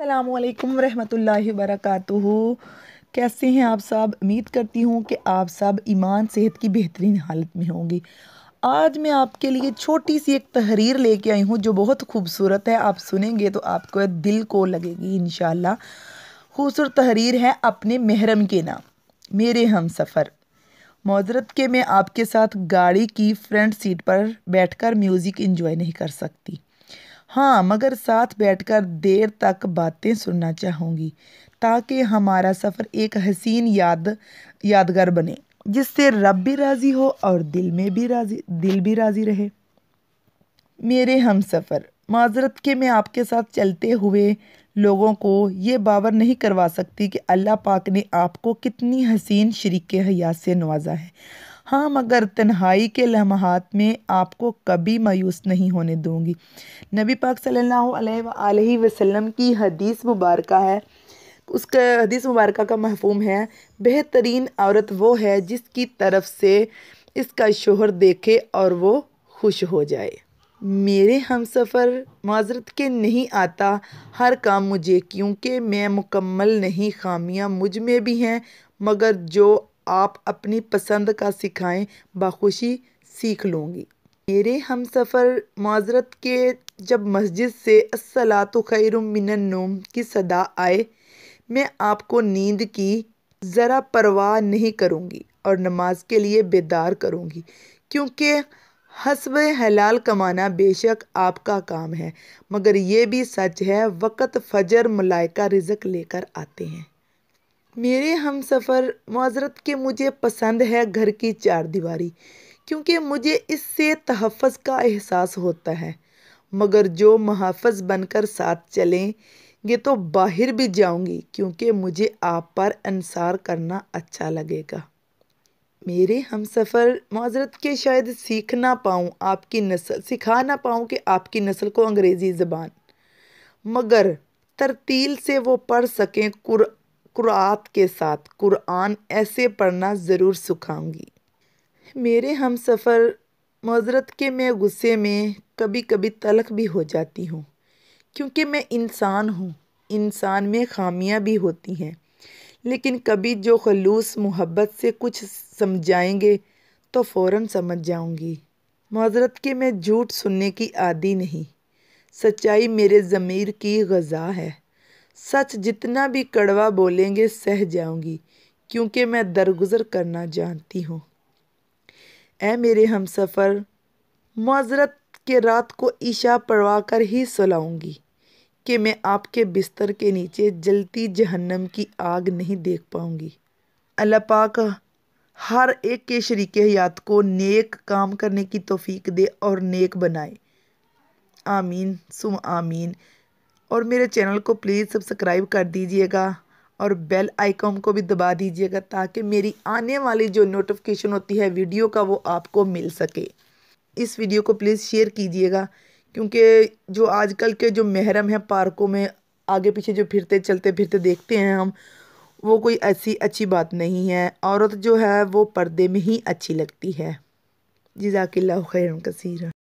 अस्सलामु अलैकुम रहमतुल्लाहि वबरकातुहू। कैसे हैं आप सब? उम्मीद करती हूँ कि आप सब ईमान सेहत की बेहतरीन हालत में होंगी। आज मैं आपके लिए छोटी सी एक तहरीर लेके आई हूँ जो बहुत खूबसूरत है। आप सुनेंगे तो आपको दिल को लगेगी इंशाल्लाह। खूबसूरत तहरीर है अपने महरम के नाम, मेरे हम सफ़र। मौजरत के मैं आपके साथ गाड़ी की फ्रंट सीट पर बैठकर म्यूज़िक एंजॉय नहीं कर सकती, हाँ, मगर साथ बैठकर देर तक बातें सुनना चाहूँगी ताकि हमारा सफ़र एक हसीन यादगार बने, जिससे रब भी राज़ी हो और दिल भी राज़ी रहे। मेरे हम सफ़र। माजरत के मैं आपके साथ चलते हुए लोगों को ये बावर नहीं करवा सकती कि अल्लाह पाक ने आपको कितनी हसीन शरीके हयात से नवाजा है, हाँ, मगर तन्हाई के लम्हात में आपको कभी मायूस नहीं होने दूंगी। नबी पाक सल्लल्लाहु अलैहि वसल्लम की हदीस मुबारका है, उसका हदीस मुबारका का मफ़हूम है, बेहतरीन औरत वो है जिसकी तरफ से इसका शोहर देखे और वो खुश हो जाए। मेरे हमसफ़र। माजरत के नहीं आता हर काम मुझे, क्योंकि मैं मुकम्मल नहीं, खामियां मुझ में भी हैं, मगर जो आप अपनी पसंद का सिखाएं बखुशी सीख लूँगी। मेरे हमसफ़र। माजरत के जब मस्जिद से अस्सलातु खैरुम मिनन नौम की सदा आए, मैं आपको नींद की ज़रा परवाह नहीं करूँगी और नमाज के लिए बेदार करूँगी, क्योंकि हस्ब हलाल कमाना बेशक आपका काम है, मगर ये भी सच है वक़्त फजर मलाइका रिज़्क़ लेकर आते हैं। मेरे हमसफ़र। माजरत के मुझे पसंद है घर की चारदीवारी, क्योंकि मुझे इससे तहफ़्फ़ुज़ का एहसास होता है, मगर जो मुहाफ़िज़ बनकर साथ चलेंगे तो बाहर भी जाऊंगी, क्योंकि मुझे आप पर इंसार करना अच्छा लगेगा। मेरे हमसफ़र। माजरत के शायद सिखा ना पाऊँ कि आपकी नस्ल को अंग्रेज़ी ज़बान, मगर तरतील से वो पढ़ सकें कुरात के साथ कुरान, ऐसे पढ़ना ज़रूर सिखाऊंगी। मेरे हमसफ़र। माजरत के मैं गुस्से में कभी कभी तल्ख़ भी हो जाती हूँ, क्योंकि मैं इंसान हूँ, इंसान में खामियां भी होती हैं, लेकिन कभी जो खलूस मोहब्बत से कुछ समझाएंगे तो फ़ौरन समझ जाऊंगी। माजरत के मैं झूठ सुनने की आदी नहीं, सच्चाई मेरे ज़मीर की ग़ज़ा है, सच जितना भी कड़वा बोलेंगे सह जाऊंगी, क्योंकि मैं दरगुज़र करना जानती हूँ। ऐ मेरे हमसफ़र। माजरत के रात को ईशा पढ़वा कर ही सुलाऊंगी कि मैं आपके बिस्तर के नीचे जलती जहन्नम की आग नहीं देख पाऊंगी। अल्लाह पाक हर एक के शरीके हयात को नेक काम करने की तौफीक दे और नेक बनाए, आमीन सुम आमीन। और मेरे चैनल को प्लीज़ सब्सक्राइब कर दीजिएगा और बेल आइकॉन को भी दबा दीजिएगा, ताकि मेरी आने वाली जो नोटिफिकेशन होती है वीडियो का वो आपको मिल सके। इस वीडियो को प्लीज़ शेयर कीजिएगा, क्योंकि जो आजकल के जो महरम हैं पार्कों में आगे पीछे जो फिरते चलते फिरते देखते हैं हम, वो कोई ऐसी अच्छी बात नहीं है। औरत जो है वो पर्दे में ही अच्छी लगती है। जज़ाकिल्लाहु खैरन कसीरा।